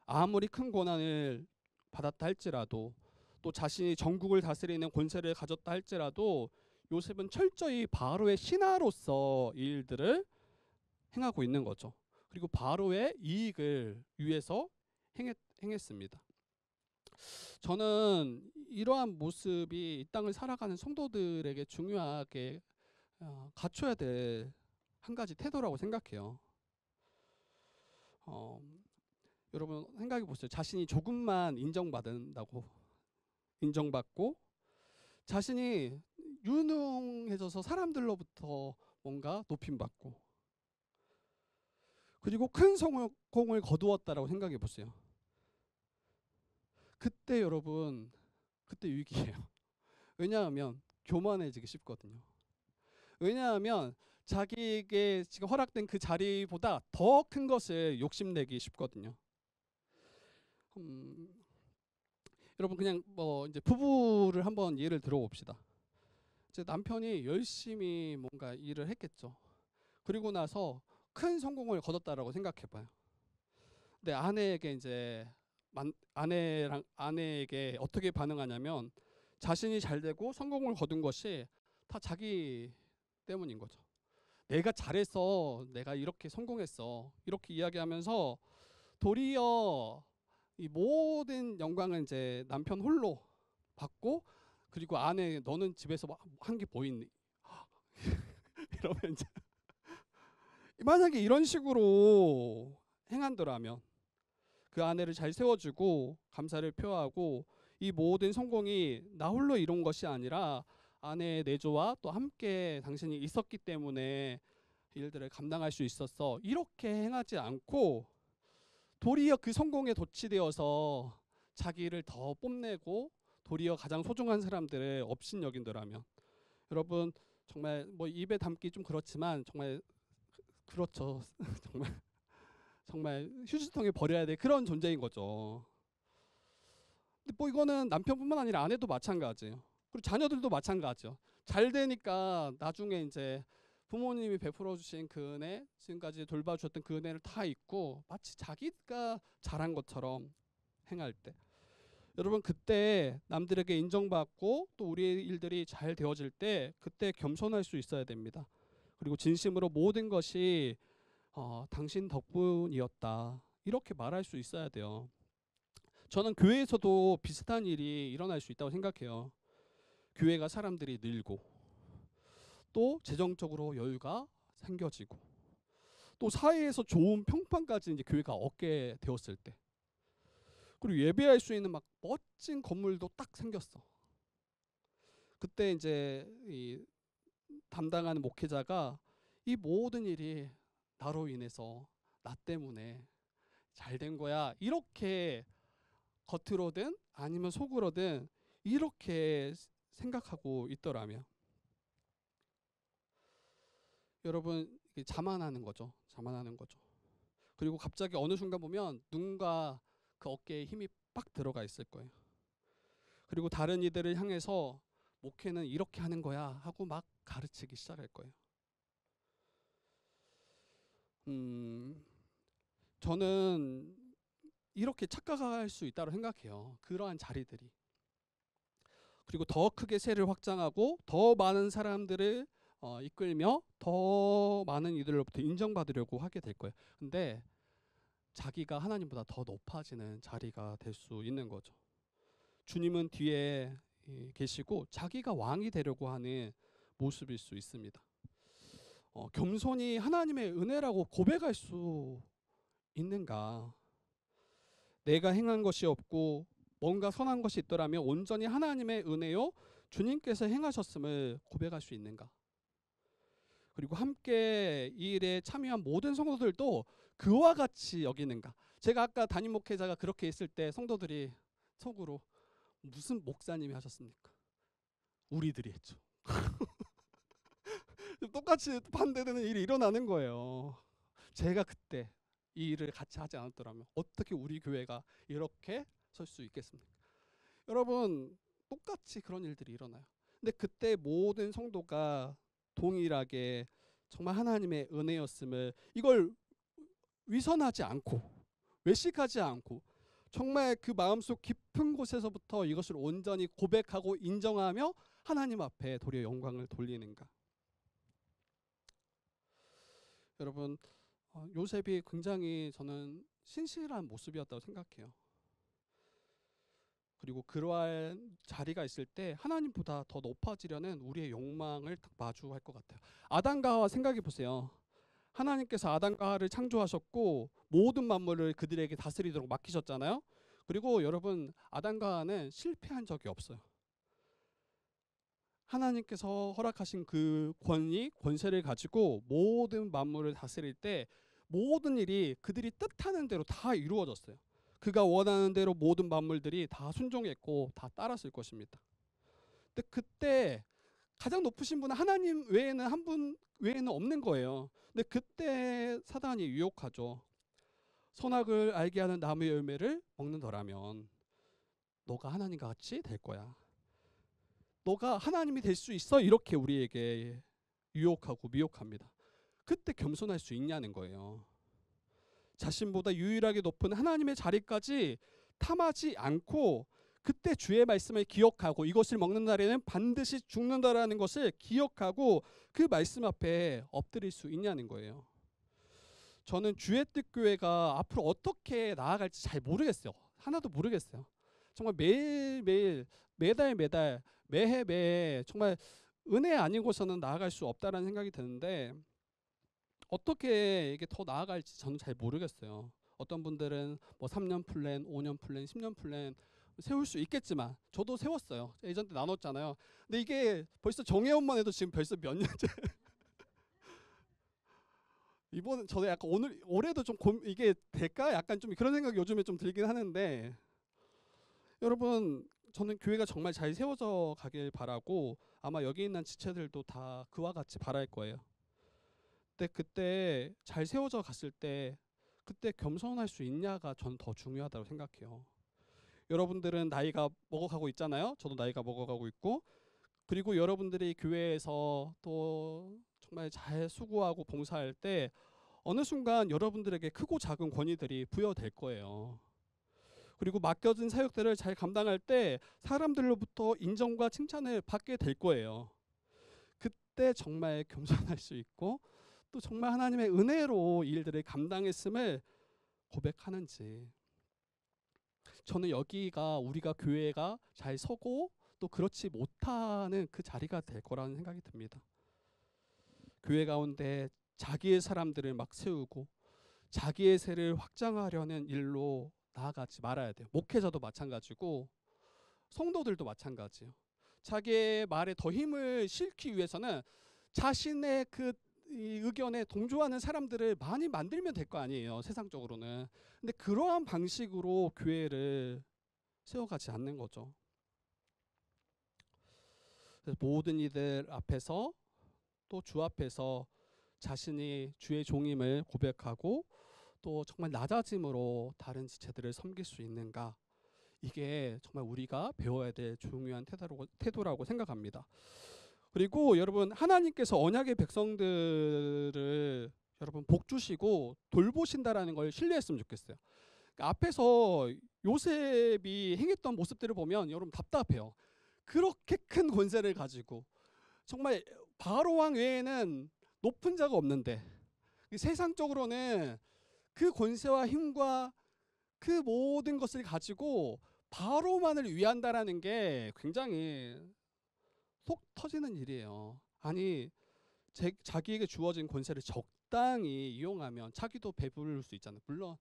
아무리 큰 고난을 받았다 할지라도 또 자신이 전국을 다스리는 권세를 가졌다 할지라도 요셉은 철저히 바로의 신하로서 이 일들을 행하고 있는 거죠. 그리고 바로의 이익을 위해서 행했습니다. 저는 이러한 모습이 이 땅을 살아가는 성도들에게 중요하게 갖춰야 될 한 가지 태도라고 생각해요. 여러분 생각해 보세요. 자신이 조금만 인정받고 자신이 유능해져서 사람들로부터 뭔가 높임받고 그리고 큰 성공을 거두었다라고 생각해 보세요. 그때 여러분 그때 위기예요. 왜냐하면 교만해지기 쉽거든요. 왜냐하면 자기에게 지금 허락된 그 자리보다 더 큰 것을 욕심내기 쉽거든요. 여러분 그냥 뭐 이제 부부를 한번 예를 들어봅시다. 이제 남편이 열심히 뭔가 일을 했겠죠. 그리고 나서 큰 성공을 거뒀다라고 생각해봐요. 근데 아내에게 어떻게 반응하냐면 자신이 잘 되고 성공을 거둔 것이 다 자기 때문인 거죠. 내가 잘해서 내가 이렇게 성공했어. 이렇게 이야기하면서 도리어 이 모든 영광은 이제 남편 홀로 받고 그리고 아내 너는 집에서 한 게 뭐 있니? 이러면 이제 만약에 이런 식으로 행한다면 그 아내를 잘 세워주고 감사를 표하고 이 모든 성공이 나 홀로 이룬 것이 아니라 아내의 내조와 또 함께 당신이 있었기 때문에 일들을 감당할 수 있었어. 이렇게 행하지 않고 도리어 그 성공에 도취되어서 자기를 더 뽐내고 도리어 가장 소중한 사람들을 업신여긴다라면 여러분 정말 뭐 입에 담기 좀 그렇지만 정말 그렇죠. 정말 휴지통에 버려야 될 그런 존재인 거죠. 근데 뭐 이거는 남편뿐만 아니라 아내도 마찬가지예요. 그리고 자녀들도 마찬가지죠. 잘 되니까 나중에 이제 부모님이 베풀어 주신 그 은혜, 지금까지 돌봐주셨던 그 은혜를 다 잊고 마치 자기가 잘한 것처럼 행할 때 여러분 그때 남들에게 인정받고 또 우리의 일들이 잘 되어질 때 그때 겸손할 수 있어야 됩니다. 그리고 진심으로 모든 것이 당신 덕분이었다 이렇게 말할 수 있어야 돼요. 저는 교회에서도 비슷한 일이 일어날 수 있다고 생각해요. 교회가 사람들이 늘고 또 재정적으로 여유가 생겨지고 또 사회에서 좋은 평판까지 이제 교회가 얻게 되었을 때 그리고 예배할 수 있는 막 멋진 건물도 딱 생겼어. 그때 이제 이 담당하는 목회자가 이 모든 일이 나로 인해서 나 때문에 잘 된 거야 이렇게 겉으로든 아니면 속으로든 이렇게 생각하고 있더라면 여러분 이게 자만하는 거죠. 자만하는 거죠. 그리고 갑자기 어느 순간 보면 누군가 그 어깨에 힘이 빡 들어가 있을 거예요. 그리고 다른 이들을 향해서 목회는 이렇게 하는 거야 하고 막 가르치기 시작할 거예요. 저는 이렇게 착각할 수 있다고 생각해요. 그러한 자리들이. 그리고 더 크게 세를 확장하고 더 많은 사람들을 이끌며 더 많은 이들로부터 인정받으려고 하게 될 거예요. 근데 자기가 하나님보다 더 높아지는 자리가 될 수 있는 거죠. 주님은 뒤에 계시고 자기가 왕이 되려고 하는 모습일 수 있습니다. 겸손히 하나님의 은혜라고 고백할 수 있는가? 내가 행한 것이 없고 뭔가 선한 것이 있더라면 온전히 하나님의 은혜요 주님께서 행하셨음을 고백할 수 있는가? 그리고 함께 이 일에 참여한 모든 성도들도 그와 같이 여기는가? 제가 아까 담임 목회자가 그렇게 했을 때 성도들이 속으로 무슨 목사님이 하셨습니까? 우리들이 했죠. 똑같이 반대되는 일이 일어나는 거예요. 제가 그때 이 일을 같이 하지 않았더라면 어떻게 우리 교회가 이렇게 설 수 있겠습니까? 여러분 똑같이 그런 일들이 일어나요. 근데 그때 모든 성도가 동일하게 정말 하나님의 은혜였음을 이걸 위선하지 않고 외식하지 않고 정말 그 마음속 깊은 곳에서부터 이것을 온전히 고백하고 인정하며 하나님 앞에 도리어 영광을 돌리는가. 여러분 요셉이 굉장히 저는 신실한 모습이었다고 생각해요. 그리고 그러한 자리가 있을 때 하나님보다 더 높아지려는 우리의 욕망을 딱 마주할 것 같아요. 아담과 하와 생각해 보세요. 하나님께서 아담과 하와를 창조하셨고 모든 만물을 그들에게 다스리도록 맡기셨잖아요. 그리고 여러분, 아담과 하와는 실패한 적이 없어요. 하나님께서 허락하신 그 권위, 권세를 가지고 모든 만물을 다스릴 때 모든 일이 그들이 뜻하는 대로 다 이루어졌어요. 그가 원하는 대로 모든 만물들이 다 순종했고 다 따랐을 것입니다. 근데 그때 가장 높으신 분은 하나님 외에는 한 분 외에는 없는 거예요. 근데 그때 사단이 유혹하죠. 선악을 알게 하는 나무의 열매를 먹는더라면 너가 하나님과 같이 될 거야. 너가 하나님이 될 수 있어. 이렇게 우리에게 유혹하고 미혹합니다. 그때 겸손할 수 있냐는 거예요. 자신보다 유일하게 높은 하나님의 자리까지 탐하지 않고 그때 주의 말씀을 기억하고 이것을 먹는 날에는 반드시 죽는다라는 것을 기억하고 그 말씀 앞에 엎드릴 수 있냐는 거예요. 저는 주의 뜻 교회가 앞으로 어떻게 나아갈지 잘 모르겠어요. 하나도 모르겠어요. 정말 매일매일 매달 매해 매해 정말 은혜 아니고서는 나아갈 수 없다라는 생각이 드는데 어떻게 이게 더 나아갈지 저는 잘 모르겠어요. 어떤 분들은 뭐 3년 플랜, 5년 플랜, 10년 플랜 세울 수 있겠지만 저도 세웠어요. 예전 때 나눴잖아요. 근데 이게 벌써 정혜원만 해도 지금 벌써 몇 년째. 이번 저도 약간 올해도 좀 이게 될까? 약간 좀 그런 생각이 요즘에 좀 들긴 하는데 여러분, 저는 교회가 정말 잘 세워져 가길 바라고 아마 여기 있는 지체들도 다 그와 같이 바랄 거예요. 근데 그때 잘 세워져 갔을 때 그때 겸손할 수 있냐가 저는 더 중요하다고 생각해요. 여러분들은 나이가 먹어가고 있잖아요. 저도 나이가 먹어가고 있고, 그리고 여러분들이 교회에서 또 정말 잘 수고하고 봉사할 때 어느 순간 여러분들에게 크고 작은 권위들이 부여될 거예요. 그리고 맡겨진 사역들을 잘 감당할 때 사람들로부터 인정과 칭찬을 받게 될 거예요. 그때 정말 겸손할 수 있고 또 정말 하나님의 은혜로 이 일들을 감당했음을 고백하는지. 저는 여기가 우리가 교회가 잘 서고 또 그렇지 못하는 그 자리가 될 거라는 생각이 듭니다. 교회 가운데 자기의 사람들을 막 세우고 자기의 세를 확장하려는 일로 나아가지 말아야 돼요. 목회자도 마찬가지고 성도들도 마찬가지예요. 자기의 말에 더 힘을 실기 위해서는 자신의 이 의견에 동조하는 사람들을 많이 만들면 될 거 아니에요. 세상적으로는. 근데 그러한 방식으로 교회를 세워가지 않는 거죠. 그래서 모든 이들 앞에서 또 주 앞에서 자신이 주의 종임을 고백하고 또 정말 낮아짐으로 다른 지체들을 섬길 수 있는가, 이게 정말 우리가 배워야 될 중요한 태도라고 생각합니다. 그리고 여러분, 하나님께서 언약의 백성들을 여러분 복 주시고 돌보신다라는 걸 신뢰했으면 좋겠어요. 그러니까 앞에서 요셉이 행했던 모습들을 보면 여러분 답답해요. 그렇게 큰 권세를 가지고 정말 바로 왕 외에는 높은 자가 없는데 세상적으로는 그 권세와 힘과 그 모든 것을 가지고 바로만을 위한다라는 게 굉장히 속 터지는 일이에요. 아니, 자기에게 주어진 권세를 적당히 이용하면 자기도 배부를 수 있잖아요. 물론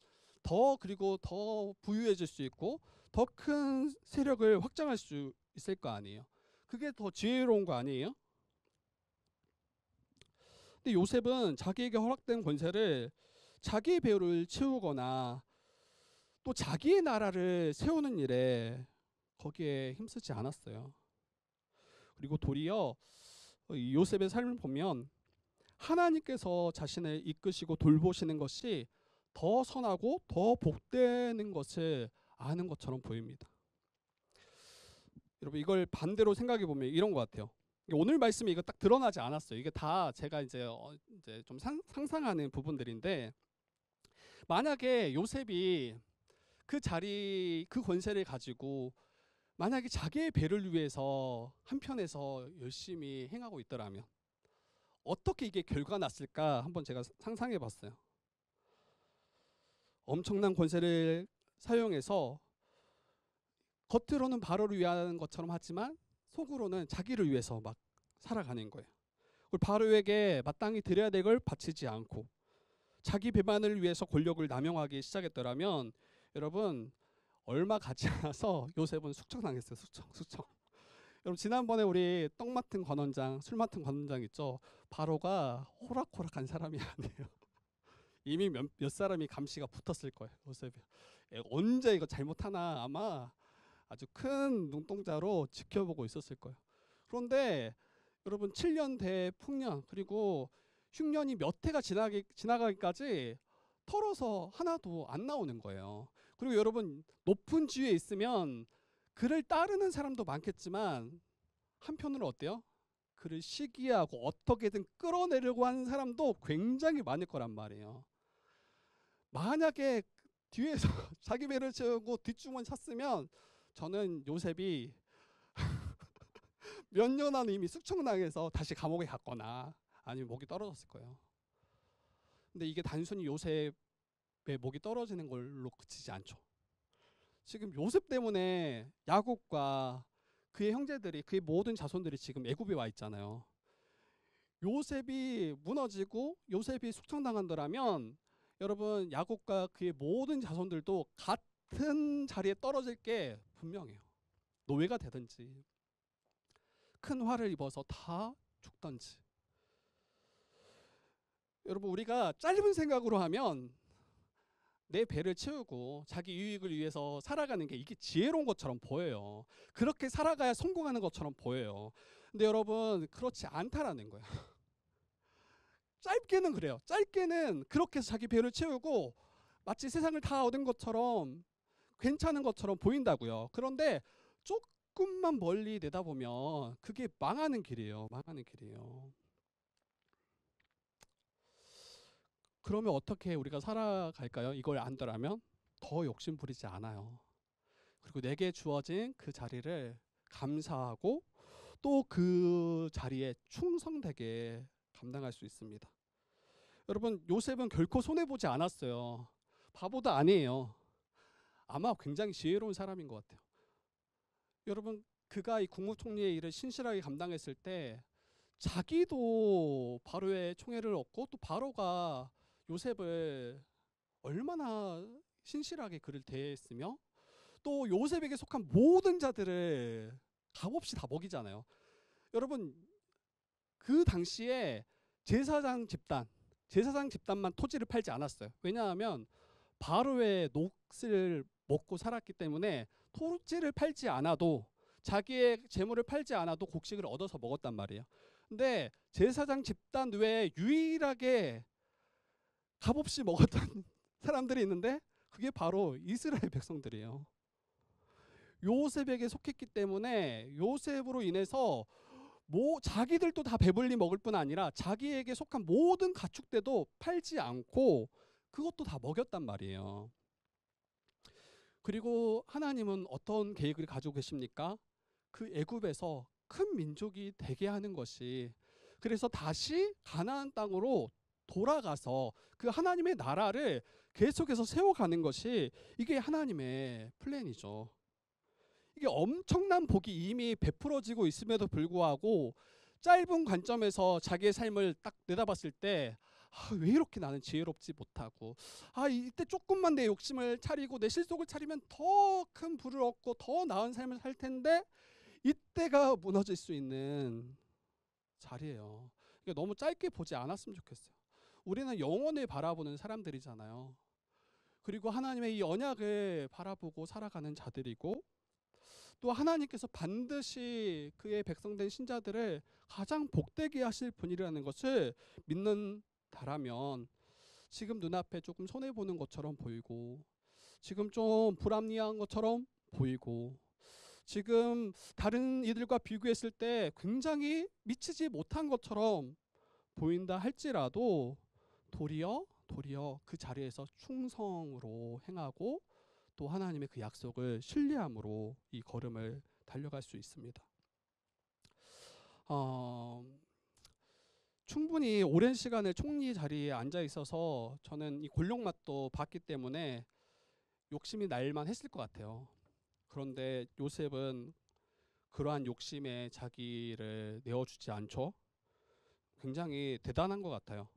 그리고 더 부유해질 수 있고 더 큰 세력을 확장할 수 있을 거 아니에요. 그게 더 지혜로운 거 아니에요? 근데 요셉은 자기에게 허락된 권세를 자기의 배를 채우거나 또 자기의 나라를 세우는 일에 거기에 힘쓰지 않았어요. 그리고 도리어 이 요셉의 삶을 보면 하나님께서 자신을 이끄시고 돌보시는 것이 더 선하고 더 복되는 것을 아는 것처럼 보입니다. 여러분, 이걸 반대로 생각해 보면 이런 것 같아요. 오늘 말씀에 이거 딱 드러나지 않았어요. 이게 다 제가 이제 좀 상상하는 부분들인데, 만약에 요셉이 그 권세를 가지고 만약에 자기의 배를 위해서 한편에서 열심히 행하고 있더라면 어떻게 이게 결과 났을까 한번 제가 상상해 봤어요. 엄청난 권세를 사용해서 겉으로는 바로를 위하는 것처럼 하지만 속으로는 자기를 위해서 막 살아가는 거예요. 그리고 바로에게 마땅히 드려야 될 걸 바치지 않고 자기 배반을 위해서 권력을 남용하기 시작했더라면 여러분 얼마 가지 않아서 요셉은 숙청당했어요. 숙청. 여러분 지난번에 우리 떡 맡은 관원장, 술 맡은 관원장 있죠. 바로가 호락호락한 사람이 아니에요. 이미 몇 사람이 감시가 붙었을 거예요. 요셉이 언제 이거 잘못하나 아마 아주 큰 눈동자로 지켜보고 있었을 거예요. 그런데 여러분 7년 대풍년 그리고 흉년이 몇 해가 지나가기까지 털어서 하나도 안 나오는 거예요. 그리고 여러분 높은 지위에 있으면 그를 따르는 사람도 많겠지만 한편으로 어때요? 그를 시기하고 어떻게든 끌어내려고 하는 사람도 굉장히 많을 거란 말이에요. 만약에 뒤에서 자기 배를 채우고 뒷주머니 찼으면 저는 요셉이 몇 년 안에 이미 숙청당해서 다시 감옥에 갔거나 아니면 목이 떨어졌을 거예요. 근데 이게 단순히 요셉의 목이 떨어지는 걸로 그치지 않죠. 지금 요셉 때문에 야곱과 그의 형제들이 그의 모든 자손들이 지금 애굽에 와 있잖아요. 요셉이 무너지고 요셉이 숙청당한다면 여러분 야곱과 그의 모든 자손들도 같은 자리에 떨어질 게 분명해요. 노예가 되든지 큰 화를 입어서 다 죽든지. 여러분 우리가 짧은 생각으로 하면 내 배를 채우고 자기 유익을 위해서 살아가는 게 이게 지혜로운 것처럼 보여요. 그렇게 살아가야 성공하는 것처럼 보여요. 근데 여러분 그렇지 않다라는 거예요. 짧게는 그래요. 짧게는 그렇게 해서 자기 배를 채우고 마치 세상을 다 얻은 것처럼 괜찮은 것처럼 보인다고요. 그런데 조금만 멀리 내다보면 그게 망하는 길이에요. 망하는 길이에요. 그러면 어떻게 우리가 살아갈까요? 이걸 안더라면 더 욕심 부리지 않아요. 그리고 내게 주어진 그 자리를 감사하고 또 그 자리에 충성되게 감당할 수 있습니다. 여러분 요셉은 결코 손해보지 않았어요. 바보도 아니에요. 아마 굉장히 지혜로운 사람인 것 같아요. 여러분 그가 이 국무총리의 일을 신실하게 감당했을 때 자기도 바로의 총애를 얻고 또 바로가 요셉을 얼마나 신실하게 그를 대했으며 또 요셉에게 속한 모든 자들을 값없이 다 먹이잖아요. 여러분 그 당시에 제사장 집단만 토지를 팔지 않았어요. 왜냐하면 바로의 녹을 먹고 살았기 때문에 토지를 팔지 않아도 자기의 재물을 팔지 않아도 곡식을 얻어서 먹었단 말이에요. 근데 제사장 집단 외에 유일하게 값없이 먹었던 사람들이 있는데 그게 바로 이스라엘 백성들이에요. 요셉에게 속했기 때문에 요셉으로 인해서 자기들도 다 배불리 먹을 뿐 아니라 자기에게 속한 모든 가축대도 팔지 않고 그것도 다 먹였단 말이에요. 그리고 하나님은 어떤 계획을 가지고 계십니까? 그 애굽에서 큰 민족이 되게 하는 것이 그래서 다시 가나안 땅으로 돌아가서 그 하나님의 나라를 계속해서 세워가는 것이 이게 하나님의 플랜이죠. 이게 엄청난 복이 이미 베풀어지고 있음에도 불구하고 짧은 관점에서 자기의 삶을 딱 내다봤을 때 왜 이렇게 나는 지혜롭지 못하고 이때 조금만 내 욕심을 차리고 내 실속을 차리면 더 큰 부를 얻고 더 나은 삶을 살 텐데 이때가 무너질 수 있는 자리예요. 그러니까 너무 짧게 보지 않았으면 좋겠어요. 우리는 영원을 바라보는 사람들이잖아요. 그리고 하나님의 이 언약을 바라보고 살아가는 자들이고 또 하나님께서 반드시 그의 백성된 신자들을 가장 복되게 하실 분이라는 것을 믿는다라면 지금 눈앞에 조금 손해보는 것처럼 보이고 지금 좀 불합리한 것처럼 보이고 지금 다른 이들과 비교했을 때 굉장히 미치지 못한 것처럼 보인다 할지라도 도리어 그 자리에서 충성으로 행하고 또 하나님의 그 약속을 신뢰함으로 이 걸음을 달려갈 수 있습니다. 충분히 오랜 시간을 총리 자리에 앉아 있어서 저는 이 권력 맛도 봤기 때문에 욕심이 날만 했을 것 같아요. 그런데 요셉은 그러한 욕심에 자기를 내어주지 않죠. 굉장히 대단한 것 같아요.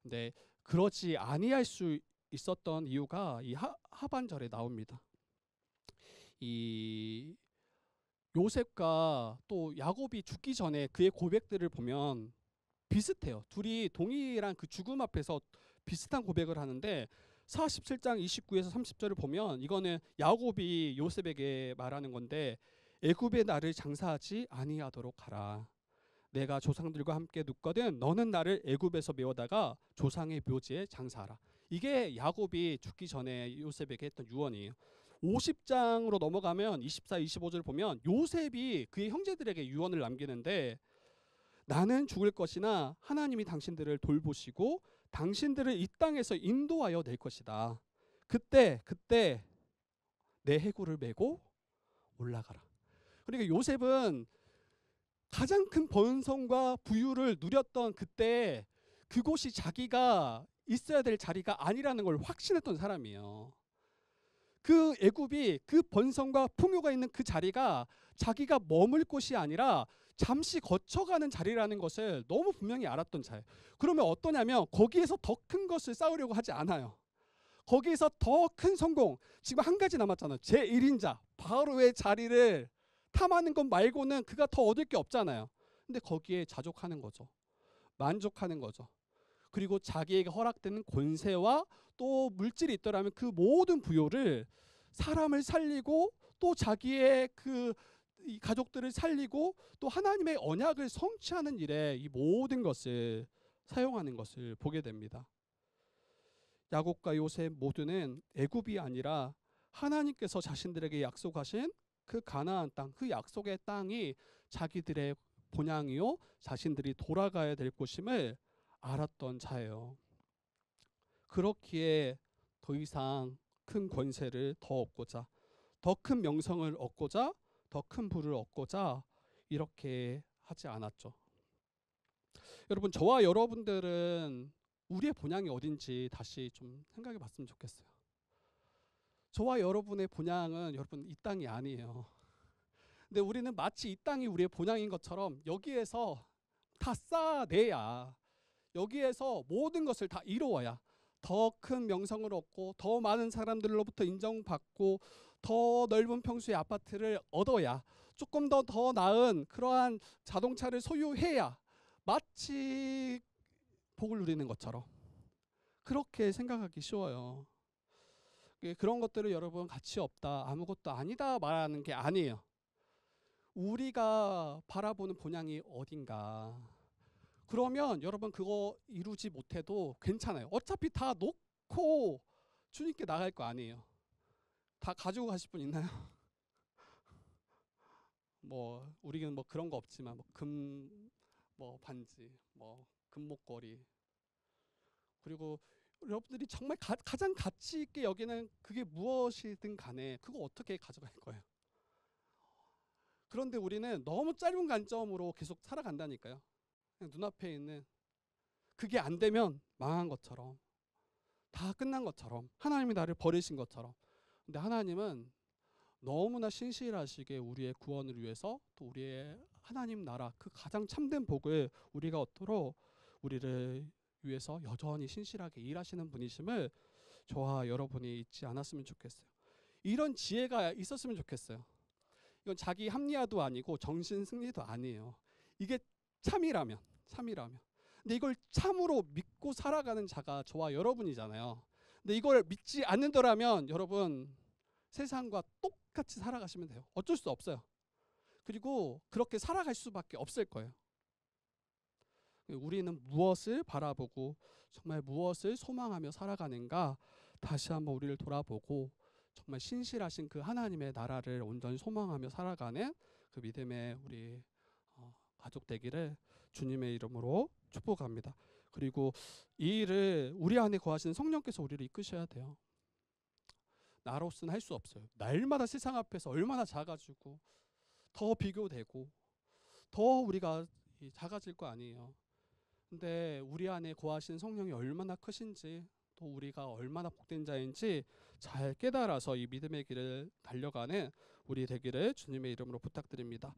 근데 그러지 아니할 수 있었던 이유가 이 하반절에 나옵니다. 이 요셉과 또 야곱이 죽기 전에 그의 고백들을 보면 비슷해요. 둘이 동일한 그 죽음 앞에서 비슷한 고백을 하는데 47장 29에서 30절을 보면 이거는 야곱이 요셉에게 말하는 건데, 애굽에 나를 장사하지 아니하도록 하라. 내가 조상들과 함께 눕거든 너는 나를 애굽에서 메워다가 조상의 묘지에 장사하라. 이게 야곱이 죽기 전에 요셉에게 했던 유언이에요. 50장으로 넘어가면 24, 25절 보면 요셉이 그의 형제들에게 유언을 남기는데, 나는 죽을 것이나 하나님이 당신들을 돌보시고 당신들을 이 땅에서 인도하여 낼 것이다. 그때 내 해골을 메고 올라가라. 그러니까 요셉은 가장 큰 번성과 부유를 누렸던 그때 그곳이 자기가 있어야 될 자리가 아니라는 걸 확신했던 사람이에요. 그 애굽이 그 번성과 풍요가 있는 그 자리가 자기가 머물 곳이 아니라 잠시 거쳐가는 자리라는 것을 너무 분명히 알았던 자예요. 그러면 어떠냐면 거기에서 더 큰 것을 쌓으려고 하지 않아요. 거기에서 더 큰 성공, 지금 한 가지 남았잖아요. 제1인자 바로의 자리를 탐하는 것 말고는 그가 더 얻을 게 없잖아요. 근데 거기에 자족하는 거죠. 만족하는 거죠. 그리고 자기에게 허락되는 권세와 또 물질이 있더라면 그 모든 부요를 사람을 살리고 또 자기의 이 가족들을 살리고 또 하나님의 언약을 성취하는 일에 이 모든 것을 사용하는 것을 보게 됩니다. 야곱과 요셉 모두는 애굽이 아니라 하나님께서 자신들에게 약속하신 그 가나안 땅, 그 약속의 땅이 자기들의 본향이요 자신들이 돌아가야 될 곳임을 알았던 자예요. 그렇기에 더 이상 큰 권세를 더 얻고자, 더 큰 명성을 얻고자, 더 큰 부를 얻고자 이렇게 하지 않았죠. 여러분, 저와 여러분들은 우리의 본향이 어딘지 다시 좀 생각해 봤으면 좋겠어요. 저와 여러분의 본향은 여러분 이 땅이 아니에요. 근데 우리는 마치 이 땅이 우리의 본향인 것처럼 여기에서 다 쌓아내야, 여기에서 모든 것을 다 이루어야 더 큰 명성을 얻고 더 많은 사람들로부터 인정받고 더 넓은 평수의 아파트를 얻어야, 조금 더 나은 그러한 자동차를 소유해야 마치 복을 누리는 것처럼 그렇게 생각하기 쉬워요. 그런 것들을 여러분 가치 없다, 아무것도 아니다 말하는 게 아니에요. 우리가 바라보는 본향이 어딘가. 그러면 여러분 그거 이루지 못해도 괜찮아요. 어차피 다 놓고 주님께 나갈 거 아니에요. 다 가지고 가실 분 있나요? 뭐 우리는 뭐 그런 거 없지만 뭐 반지, 뭐 금목걸이, 그리고 여러분들이 정말 가장 가치 있게 여기는 그게 무엇이든 간에 그거 어떻게 가져갈 거예요. 그런데 우리는 너무 짧은 관점으로 계속 살아간다니까요. 그냥 눈앞에 있는 그게 안 되면 망한 것처럼, 다 끝난 것처럼, 하나님이 나를 버리신 것처럼. 근데 하나님은 너무나 신실하시게 우리의 구원을 위해서 또 우리의 하나님 나라 그 가장 참된 복을 우리가 얻도록 우리를 위해서 여전히 신실하게 일하시는 분이심을 저와 여러분이 잊지 않았으면 좋겠어요. 이런 지혜가 있었으면 좋겠어요. 이건 자기 합리화도 아니고 정신 승리도 아니에요. 이게 참이라면. 근데 이걸 참으로 믿고 살아가는 자가 저와 여러분이잖아요. 근데 이걸 믿지 않는다면 여러분 세상과 똑같이 살아가시면 돼요. 어쩔 수 없어요. 그리고 그렇게 살아갈 수밖에 없을 거예요. 우리는 무엇을 바라보고 정말 무엇을 소망하며 살아가는가, 다시 한번 우리를 돌아보고 정말 신실하신 그 하나님의 나라를 온전히 소망하며 살아가는 그 믿음의 우리 가족 되기를 주님의 이름으로 축복합니다. 그리고 이 일을 우리 안에 거하시는 성령께서 우리를 이끄셔야 돼요. 나로서는 할 수 없어요. 날마다 세상 앞에서 얼마나 작아지고 더 비교되고 더 우리가 작아질 거 아니에요. 근데 우리 안에 거하시는 성령이 얼마나 크신지 또 우리가 얼마나 복된 자인지 잘 깨달아서 이 믿음의 길을 달려가는 우리 되기를 주님의 이름으로 부탁드립니다.